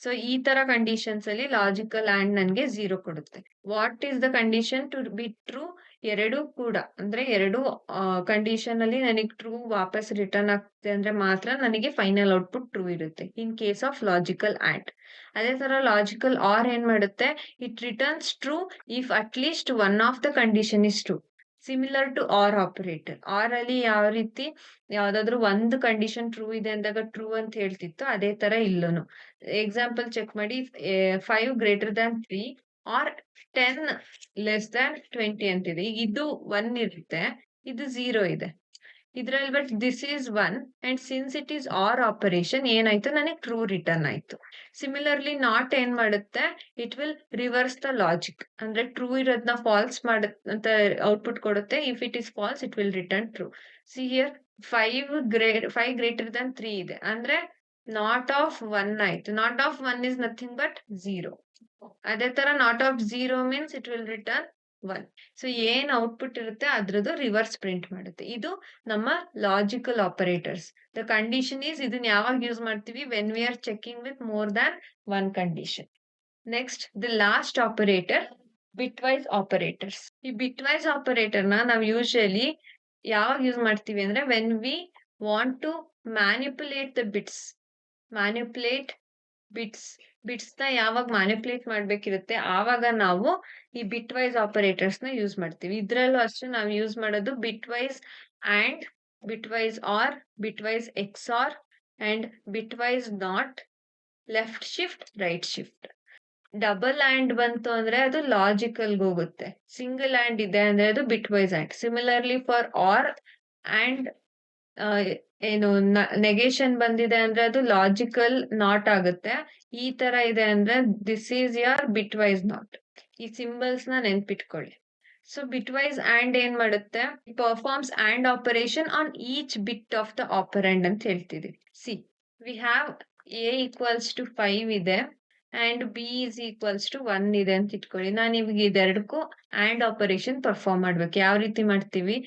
So ಈ ತರ ಕಂಡೀಷನ್ಸ್ ಅಲ್ಲಿ ಲಾಜಿಕಲ್ ಅಂಡ್ ನನ್ಗೆ 0 ಕೊಡುತ್ತೆ. What is the condition to be true? ಎರಡು ಕೂಡ ಅಂದ್ರೆ 2 ಕಂಡೀಷನ್ ಅಲ್ಲಿ ನನಗೆ ಟ್ರೂ ವಾಪಸ್ ರಿಟರ್ನ್ ಆಗ್ತದೆ ಅಂದ್ರೆ ಮಾತ್ರ ನನಗೆ ಫೈನಲ್ ಔಟ್ಪುಟ್ ಟ್ರೂ ಇರುತ್ತೆ in case of logical and. ಅದೇ ತರ ಲಾಜಿಕಲ್ ಆರ್ ಏನ್ ಮಾಡುತ್ತೆ, it returns true if at least one of the condition is true. Similar to or operator. Or ಅಲ್ಲಿ ಯಾವ ರೀತಿ ಯಾವ್ದಾದ್ರು ಒಂದು ಕಂಡೀಷನ್ ಟ್ರೂ ಇದೆ ಅಂದಾಗ ಟ್ರೂ ಅಂತ ಹೇಳ್ತಿತ್ತು, ಅದೇ ತರ ಇಲ್ಲೂನು. ಎಕ್ಸಾಂಪಲ್ ಚೆಕ್ ಮಾಡಿ, 5 greater than 3 or 10 less than 20 ಅಂತಿದೆ. ಈಗ ಇದು 1 ಇರುತ್ತೆ, ಇದು 0 ಇದೆ ಇದ್ರಲ್ಲಿ. But this is 1 and since it is or operation ಏನಾಯ್ತು, ನನಗೆ ಟ್ರೂ ರಿಟರ್ನ್ ಆಯ್ತು. ಸಿಮಿಲರ್ಲಿ ನಾಟ್ ಏನ್ ಮಾಡುತ್ತೆ, it will reverse the logic. ಅಂದ್ರೆ ಟ್ರೂ ಇರೋದನ್ನ ಫಾಲ್ಸ್ ಅಂತ ಔಟ್ಪುಟ್ ಕೊಡುತ್ತೆ. If it is false it will return true. See here 5 greater than 3 ಇದೆ ಅಂದ್ರೆ ನಾಟ್ ಆಫ್ 1 ಆಯ್ತು. Not of 1 is nothing but 0. ಅದೇ ತರ not of 0 means it will return 1. So ಏನ್ ಔಟ್ಪುಟ್ ಇರುತ್ತೆ ಅದ್ರದ್ದು ರಿವರ್ಸ್ ಪ್ರಿಂಟ್ ಮಾಡುತ್ತೆ. ಇದು ನಮ್ಮ logical operators. The condition is, ಇದನ್ನ ಯಾವಾಗ ಯೂಸ್ ಮಾಡ್ತೀವಿ, when we are checking with more than 1 condition. Next the last operator, bitwise operators. ಈ ಬಿಟ್ ವೈಸ್ ಆಪರೇಟರ್ ನಾವು ಯೂಶಲಿ ಯಾವಾಗ ಯೂಸ್ ಮಾಡ್ತೀವಿ ಅಂದ್ರೆ when we want to manipulate the manipulate bits ನ ಯಾವಾಗ ಮ್ಯಾನಿಪುಲೇಟ್ ಮಾಡ್ಬೇಕಿರುತ್ತೆ ಆವಾಗ ನಾವು ಈ ಬಿಟ್ ವೈಸ್ ಆಪರೇಟರ್ಸ್ ನ ಯೂಸ್ ಮಾಡ್ತೀವಿ. ಇದ್ರಲ್ಲೂ ಅಷ್ಟೇ ನಾವು ಯೂಸ್ ಮಾಡೋದು bitwise and, bitwise or, bitwise XOR and bitwise not, left shift, right shift. Double and ಬಂತು ಅಂದ್ರೆ ಅದು ಲಾಜಿಕಲ್ ಹೋಗುತ್ತೆ. ಸಿಂಗಲ್ ಆಂಡ್ ಇದೆ ಅಂದ್ರೆ ಅದು bitwise and. Similarly for or and ಏನು ನೆಗೇಷನ್ ಬಂದಿದೆ ಅಂದ್ರೆ ಅದು ಲಾಜಿಕಲ್ ನಾಟ್ ಆಗುತ್ತೆ. ಈ ತರ ಇದೆ ಅಂದ್ರೆ this is your bitwise not. ಈ ಸಿಂಬಲ್ಸ್ ನ ನೆನ್ಪಿಟ್ಕೊಳ್ಳಿ. ಸೊ ಬಿಟ್ ವೈಸ್ ಅಂಡ್ ಏನ್ ಮಾಡುತ್ತೆ, performs and operation on each bit of the operand ಅಂತ ಹೇಳ್ತಿದೀವಿ. See we have A equals to 5 ಇದೆ and B is equals to 1 ಇದೆ ಅಂತ ಇಟ್ಕೊಳ್ಳಿ. ನಾನು ಇವಾಗ ಇದೆರಡಕ್ಕೂ ಅಂಡ್ ಆಪರೇಷನ್ ಪರ್ಫಾರ್ಮ್ ಮಾಡ್ಬೇಕು. ಯಾವ ರೀತಿ ಮಾಡ್ತೀವಿ,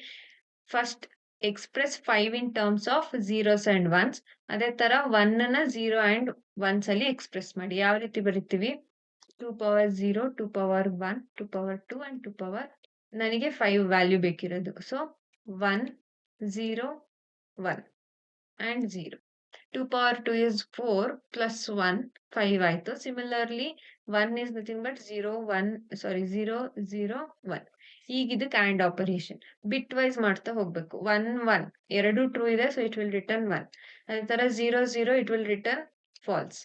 first express 5 in terms of zeros and once. ಅದೇ ತರ 1 ನ 0 ಅಂಡ್ 1s ಅಲ್ಲಿ ಎಕ್ಸ್ಪ್ರೆಸ್ ಮಾಡಿ. ಯಾವ ರೀತಿ ಬರೀತೀವಿ, 2 power 0, 2 power 1, 2 power 2 and 2 power, ನನಗೆ 5 ವ್ಯಾಲ್ಯೂ ಬೇಕಿರೋದು. So 1, 0, 1 and 0. 2 power 2 is 4 plus 1, 5 ಆಯ್ತು. Similarly 1 is nothing but 0, 0, 1. ಈಗ ಇದಕ್ಕೆ ಆಂಡ್ ಆಪರೇಷನ್ ಬಿಟ್ ವೈಸ್ ಮಾಡ್ತಾ ಹೋಗ್ಬೇಕು. 1, 1 ಎರಡು ಟ್ರೂ ಇದೆ, ಸೊ ಇಟ್ ವಿಲ್ ರಿಟರ್ನ್ 1. ಅದೇ ತರ 0, 0 it will return false.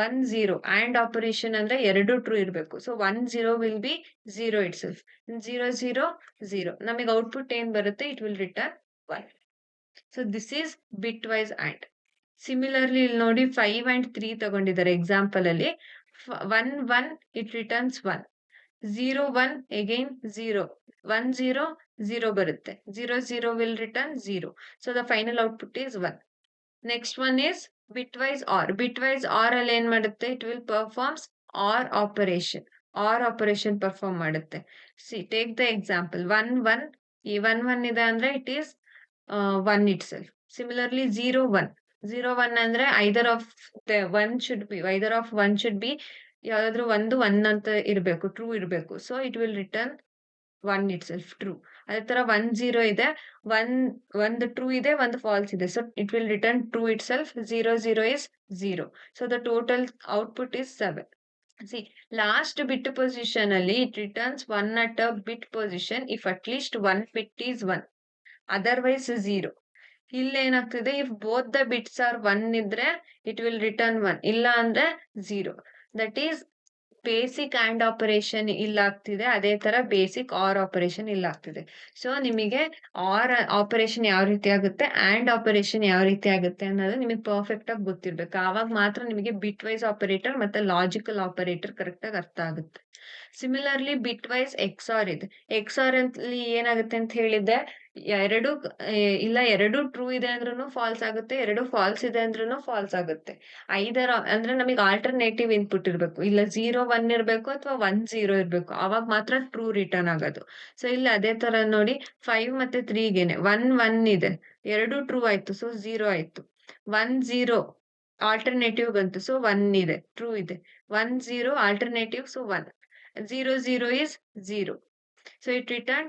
1, 0 and operation ಅಂದ್ರೆ ಎರಡು ಟ್ರೂ ಇರಬೇಕು. So 1, 0 will be 0 itself. 0, 0, 0 ನಮಗೆ ಔಟ್ಪುಟ್ ಏನ್ ಬರುತ್ತೆ, it will return 1. So this is bitwise and. Similarly ಇಲ್ಲಿ ನೋಡಿ 5 and 3 ತಗೊಂಡಿದ್ದಾರೆ ಎಕ್ಸಾಂಪಲ್ ಅಲ್ಲಿ. 1 1 ಇಟ್ ರಿಟರ್ನ್ಸ್ 1, 0 1 again 0, 1 0 0 ಬರುತ್ತೆ, 0 0 will return 0. So the final output is 1. Next one is bitwise OR. Bitwise OR ಅಲ್ಲಿ ಏನ್ ಮಾಡುತ್ತೆ, it will performs OR operation. OR operation perform ಮಾಡುತ್ತೆ. See, take the example 1 1. ಈ 1 1 ಇದೆ ಅಂದ್ರೆ it is 1 itself. Similarly 0 1. 0 1 ಅಂದ್ರೆ either of the either of 1 should be ಯಾವ್ದಾದ್ರು ಒಂದು 1 ಅಂತ ಇರಬೇಕು, ಟ್ರೂ ಇರಬೇಕು. So it will return 1 itself, true. ಅದೇ ತರ 1 0 ಇದೆ, ಒಂದು ಟ್ರೂ ಇದೆ, ಒಂದು ಫಾಲ್ಸ್ ಇದೆ. So it will return true it self. 0 0 is 0. So the total output is 7. See, last bit position ಅಲ್ಲಿ it returns 1 at a bit position if at least one bit is 1. Otherwise 0. ಇಲ್ಲಿ ಏನಾಗ್ತಿದೆ, if both the bits R 1 ಇದ್ರೆ ಇಟ್ ವಿಲ್ ರಿಟರ್ನ್ 1, ಇಲ್ಲ ಅಂದ್ರೆ 0. That is basic and operation ಇಲ್ಲ ಆಗ್ತಿದೆ, ಅದೇ ತರ ಬೇಸಿಕ್ ಆರ್ ಆಪರೇಷನ್ ಇಲ್ಲ ಆಗ್ತಿದೆ. ಸೊ ನಿಮಗೆ ಆರ್ ಆಪರೇಷನ್ ಯಾವ ರೀತಿ ಆಗುತ್ತೆ, ಆಂಡ್ ಆಪರೇಷನ್ ಯಾವ ರೀತಿ ಆಗುತ್ತೆ ಅನ್ನೋದು ನಿಮಗೆ ಪರ್ಫೆಕ್ಟ್ ಆಗಿ ಗೊತ್ತಿರ್ಬೇಕು. ಆವಾಗ ಮಾತ್ರ ನಿಮಗೆ ಬಿಟ್ ವೈಸ್ ಆಪರೇಟರ್ ಮತ್ತೆ ಲಾಜಿಕಲ್ ಆಪರೇಟರ್ ಕರೆಕ್ಟ್ ಆಗಿ ಅರ್ಥ ಆಗುತ್ತೆ. ಸಿಮಿಲರ್ಲಿ ಬಿಟ್ ವೈಸ್ ಎಕ್ಸಾರ್ ಇದೆ. ಎಕ್ಸಾರ್ ಅಲ್ಲಿ ಏನಾಗುತ್ತೆ ಅಂತ ಹೇಳಿದ್ದೆ, ಎರಡು ಟ್ರೂ ಇದೆ ಅಂದ್ರೂ ಫಾಲ್ಸ್ ಆಗುತ್ತೆ, ಎರಡು ಫಾಲ್ಸ್ ಇದೆ ಅಂದ್ರೂ ಫಾಲ್ಸ್ ಆಗುತ್ತೆ. ಅಂದ್ರೆ ನಮಗೆ ಆಲ್ಟರ್ನೇಟಿವ್ ಇನ್ಪುಟ್ ಇರ್ಬೇಕು, ಇಲ್ಲ 0 1 ಇರ್ಬೇಕು ಅಥವಾ 1 0 ಇರ್ಬೇಕು, ಅವಾಗ ಮಾತ್ರ ಟ್ರೂ ರಿಟರ್ನ್ ಆಗೋದು. ಸೊ ಇಲ್ಲಿ ಅದೇ ತರ ನೋಡಿ 5 ಮತ್ತೆ 3 ಗೆನೆ 1 1 ಇದೆ, ಎರಡು ಟ್ರೂ ಆಯ್ತು, ಸೊ 0 ಆಯ್ತು. 1 0 ಆಲ್ಟರ್ನೇಟಿವ್ ಬಂತು, ಸೊ 1 ಇದೆ, ಟ್ರೂ ಇದೆ. 1 0 alternative, so 1. 0 0 is 0. So it return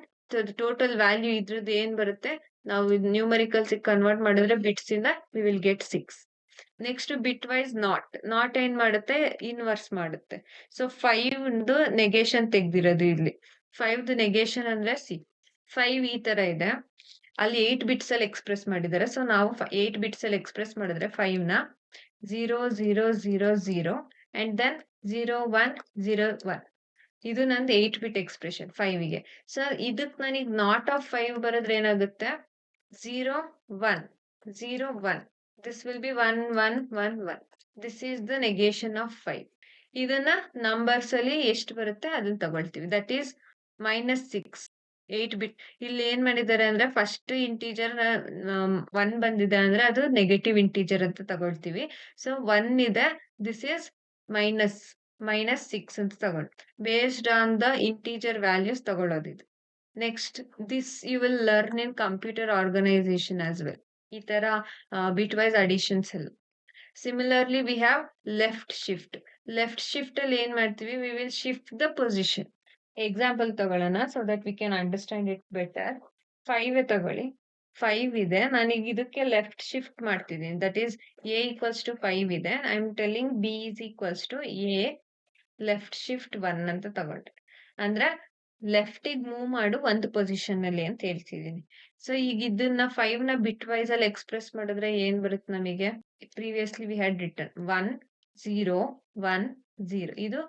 total value ಇದ್ರದ್ದು ಏನ್ ಬರುತ್ತೆ, ನಾವು ನ್ಯೂಮರಿಕಲ್ಸ್ ಕನ್ವರ್ಟ್ ಮಾಡಿದ್ರೆ ಬಿಟ್ಸ್ ಇಂದ we will get 6. Next bitwise not ಏನ್ ಮಾಡುತ್ತೆ, ಇನ್ವರ್ಸ್ ಮಾಡುತ್ತೆ. ಸೊ 5 ನೆಗೇಷನ್ ತೆಗ್ದಿರೋದು ಇಲ್ಲಿ. 5 ನೆಗೇಷನ್ ಅಂದ್ರೆ 5 ಈ ತರ ಇದೆ, ಅಲ್ಲಿ 8 ಬಿಟ್ಸ್ ಅಲ್ಲಿ ಎಕ್ಸ್ಪ್ರೆಸ್ ಮಾಡಿದ್ದಾರೆ. ಸೊ ನಾವು 8 ಬಿಟ್ಸ್ ಅಲ್ಲಿ ಎಕ್ಸ್ಪ್ರೆಸ್ ಮಾಡಿದ್ರೆ 5 ನ 0 0 0 0 ಅಂಡ್ ದೆನ್ 0 1 0 1. ಇದು ನಂದು 8 ಬಿಟ್ ಎಕ್ಸ್ಪ್ರೆಷನ್ 5ಗೆ. ಸೊ ಇದಕ್ ನನಗೆ ನಾಟ್ ಆಫ್ 5 ಬರೋದ್ರೆ ಏನಾಗುತ್ತೆ, 0 1 0 1. This will B 1 1 1 1. This is the negation of 5. ಇದನ್ನ ನಂಬರ್ಸ್ ಅಲ್ಲಿ ಎಷ್ಟು ಬರುತ್ತೆ ಅದನ್ನ ತಗೊಳ್ತೀವಿ. That is -6. 8 ಬಿಟ್. ಇಲ್ಲಿ ಏನ್ ಮಾಡಿದ್ದಾರೆ ಅಂದ್ರೆ ಫಸ್ಟ್ ಇಂಟೀಜರ್ 1 ಬಂದಿದೆ ಅಂದ್ರೆ ಅದು ನೆಗೆಟಿವ್ ಇಂಟೀಜರ್ ಅಂತ ತಗೊಳ್ತೀವಿ. ಸೊ 1 ಇದೆ, ದಿಸ್ ಈಸ್ -6 ಅಂತ ತಗೊಂಡು based on the integer values ತಗೊಳ್ಳೋದು ಇದು. Next this you will learn in computer organisation as well, ಈ ತರ ಬಿಟ್ ವೈಸ್ ಅಡಿಷನ್ಸ್ ಎಲ್ಲ. Similarly we have left shift. Left shift ಅಲ್ಲಿ ಏನ್ ಮಾಡ್ತೀವಿ, we will shift the position. Example ತಗೊಳ್ಳೋಣ so that we can understand it better. 5 ತಗೊಳ್ಳಿ, 5 ಇದೆ, ನಾನೀಗ ಇದಕ್ಕೆ ಲೆಫ್ಟ್ ಶಿಫ್ಟ್ ಮಾಡ್ತಿದ್ದೀನಿ. That is a equals to 5 ಇದೆ, I am telling b is equals to a left shift 1 ಅಂತ ತಗೊಂಡೆ. ಅಂದ್ರೆ ಲೆಫ್ಟಿಗೆ ಮೂವ್ ಮಾಡು ಒಂದು ಪೊಸಿಷನ್ ಅಲ್ಲಿ ಅಂತ ಹೇಳ್ತಿದ್ದೀನಿ. ಸೊ ಈಗ ಇದನ್ನ 5 ನ ಬಿಟ್ ವೈಸ್ ಅಲ್ಲಿ ಎಕ್ಸ್ಪ್ರೆಸ್ ಮಾಡಿದ್ರೆ ಏನ್ ಬರುತ್ತೆ ನಮಗೆ, ಪ್ರೀವಿಯಸ್ಲಿ ವಿ ಹ್ಯಾಡ್ ರಿಟರ್ನ್ 1 0 1 0. ಇದು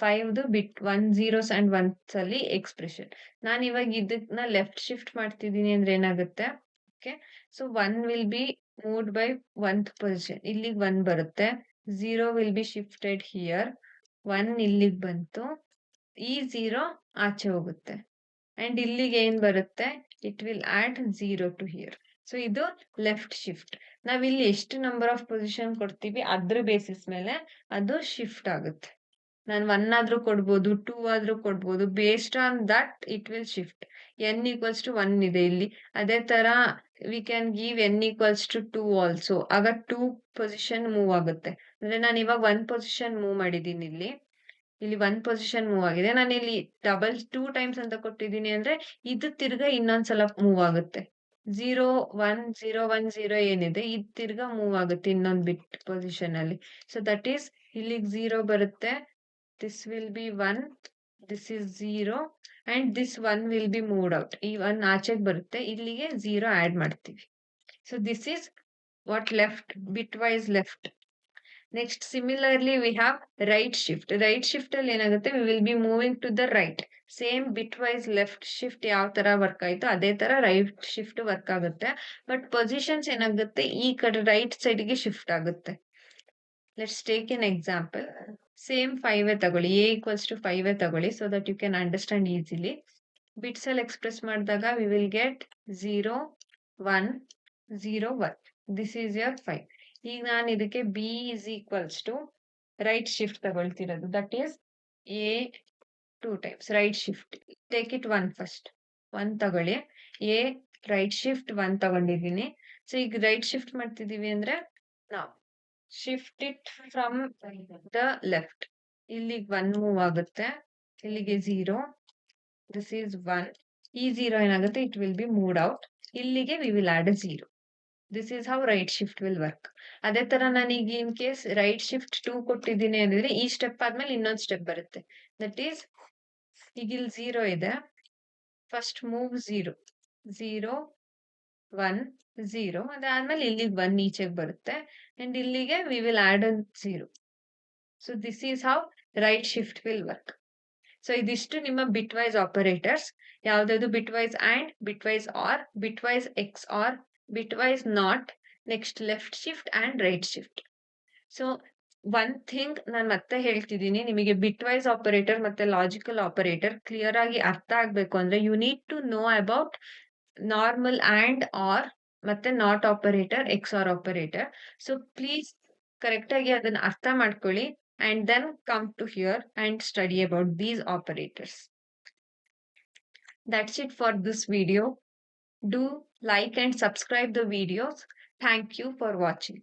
5 ಬಿಟ್ 1 zeros and 1s ಅಲ್ಲಿ ಎಕ್ಸ್ಪ್ರೆಷನ್. ನಾನು ಇವಾಗ ಇದನ್ನ ಲೆಫ್ಟ್ ಶಿಫ್ಟ್ ಮಾಡ್ತಿದ್ದೀನಿ ಅಂದ್ರೆ ಏನಾಗುತ್ತೆ, okay. So 1 will be moved by 1th position, ಇಲ್ಲಿಗೆ 1 ಬರುತ್ತೆ. 0 ವಿಲ್ ಬಿ ಶಿಫ್ಟೆಡ್ ಹಿಯರ್, 1 ಇಲ್ಲಿಗೆ ಬಂತು, ಈ 0 ಆಚೆ ಹೋಗುತ್ತೆ ಅಂಡ್ ಇಲ್ಲಿಗೆ ಏನ್ ಬರುತ್ತೆ, it will add 0 to here. So ಇದು ಲೆಫ್ಟ್ ಶಿಫ್ಟ್. ನಾವ್ ಇಲ್ಲಿ ಎಷ್ಟು ನಂಬರ್ ಆಫ್ ಪೊಸಿಷನ್ ಕೊಡ್ತೀವಿ ಅದ್ರ ಬೇಸಿಸ್ ಮೇಲೆ ಅದು ಶಿಫ್ಟ್ ಆಗುತ್ತೆ. ನಾನು 1 ಆದ್ರೂ ಕೊಡ್ಬೋದು, 2 ಆದ್ರೂ ಕೊಡ್ಬೋದು, based on that it will shift. n equals to 1 ಇದೆ ಇಲ್ಲಿ, ಅದೇ ತರ we can give n equals to 2 also. ಆಗ 2 ಪೊಸಿಷನ್ ಮೂವ್ ಆಗುತ್ತೆ. ಅಂದ್ರೆ ನಾನು ಇವಾಗ 1 ಪೊಸಿಷನ್ ಮೂವ್ ಮಾಡಿದ್ದೀನಿ, ಇಲ್ಲಿ 1 ಪೊಸಿಷನ್ ಮೂವ್ ಆಗಿದೆ. ನಾನು ಇಲ್ಲಿ 2 ಟೈಮ್ಸ್ ಅಂತ ಕೊಟ್ಟಿದ್ದೀನಿ ಅಂದ್ರೆ ಇದು ತಿರ್ಗಾ ಇನ್ನೊಂದ್ಸಲ ಮೂವ್ ಆಗುತ್ತೆ. 0 1 0 1 0 ಏನಿದೆ ಇದು ತಿರ್ಗಾ ಮೂವ್ ಆಗುತ್ತೆ ಇನ್ನೊಂದು ಬಿಟ್ ಪೊಸಿಷನ್ ಅಲ್ಲಿ. ಸೊ ದಟ್ ಈಸ್ ಇಲ್ಲಿಗೆ 0 ಬರುತ್ತೆ, this will be 1, this is 0 and this 1 will be moved out. ಈ 1 ಆಚೆಗೆ ಬರುತ್ತೆ, ಇಲ್ಲಿಗೆ 0 ಆಡ್ ಮಾಡ್ತೀವಿ. So this is what left, bitwise left. Next similarly we have right shift. Right shift ಅಲ್ಲಿ ಏನಾಗುತ್ತೆ, we will be moving to the right. Same bitwise left shift ಯಾವ ತರ ವರ್ಕ್ ಆಯ್ತು ಅದೇ ತರ ರೈಟ್ ಶಿಫ್ಟ್ ವರ್ಕ್ ಆಗುತ್ತೆ. ಬಟ್ ಪೊಸಿಷನ್ಸ್ ಏನಾಗುತ್ತೆ, ಈ ಕಡೆ ರೈಟ್ ಸೈಡ್ಗೆ ಶಿಫ್ಟ್ ಆಗುತ್ತೆ. Let's take an example. Same 5 ತಗೊಳ್ಳಿ, a ಈಕ್ವಲ್ಸ್ ಟು 5 ತಗೊಳ್ಳಿ, so that you can understand easily. Bits ಅಲ್ಲಿ ಎಕ್ಸ್ಪ್ರೆಸ್ ಮಾಡಿದಾಗ we will get 0 1 0 1. This is your 5. ಈಗ ನಾನು ಇದಕ್ಕೆ b is equals to right shift ತಗೊಳ್ತಿರೋದು, that is a 2 times right shift. Take it 1 first. 1 ತಗೊಳ್ಳಿ, a ರೈಟ್ ಶಿಫ್ಟ್ 1 ತಗೊಂಡಿದ್ದೀನಿ. ಸೊ ಈಗ ರೈಟ್ ಶಿಫ್ಟ್ ಮಾಡ್ತಿದೀವಿ ಅಂದ್ರೆ ನಾವು shift it from the left. ಇಲ್ಲಿಗೆ 1 ಮೂವ್ ಆಗುತ್ತೆ, ಇಲ್ಲಿಗೆ 0, ದಿಸ್ ಈಸ್ 1. ಈ 0 ಏನಾಗುತ್ತೆ, it will be moved out. ಇಲ್ಲಿಗೆ we will add 0. This is how right shift will work. ಅದೇ ತರ ನಾನೀಗ ಇನ್ ಕೇಸ್ ರೈಟ್ ಶಿಫ್ಟ್ 2 ಕೊಟ್ಟಿದ್ದೀನಿ ಅಂದ್ರೆ ಈ ಸ್ಟೆಪ್ ಆದ್ಮೇಲೆ ಇನ್ನೊಂದು ಸ್ಟೆಪ್ ಬರುತ್ತೆ. ದಟ್ ಈಸ್ ಈಗ ಇಲ್ಲಿ 0 ಇದೆ, ಫಸ್ಟ್ ಮೂವ್ 0 0 1 0, ಅದಾದ್ಮೇಲೆ ಇಲ್ಲಿಗೆ 1 ಈಚೆಗೆ ಬರುತ್ತೆ ಅಂಡ್ ಇಲ್ಲಿಗೆ we will add 0. So this is how right shift will work. So ಇದಿಷ್ಟು ನಿಮ್ಮ ಬಿಟ್ ವೈಸ್ ಆಪರೇಟರ್ಸ್. ಯಾವ್ದಾದ್ರು bitwise and, bitwise or, bitwise XOR, bitwise not, next left shift and right shift. So one thing ನಾನು ಮತ್ತೆ ಹೇಳ್ತಿದ್ದೀನಿ, ನಿಮಗೆ ಬಿಟ್ ವೈಸ್ ಆಪರೇಟರ್ ಮತ್ತೆ ಲಾಜಿಕಲ್ ಆಪರೇಟರ್ ಕ್ಲಿಯರ್ ಆಗಿ ಅರ್ಥ ಆಗ್ಬೇಕು ಅಂದ್ರೆ you need to know about normal and or ಮತ್ತೆ not operator, X R operator. So please correct ಆಗಿ ಅದನ್ನ ಅರ್ಥ ಮಾಡ್ಕೊಳ್ಳಿ and then come to here and study about these operators. That's it for this video. Do like and subscribe the videos. Thank you for watching.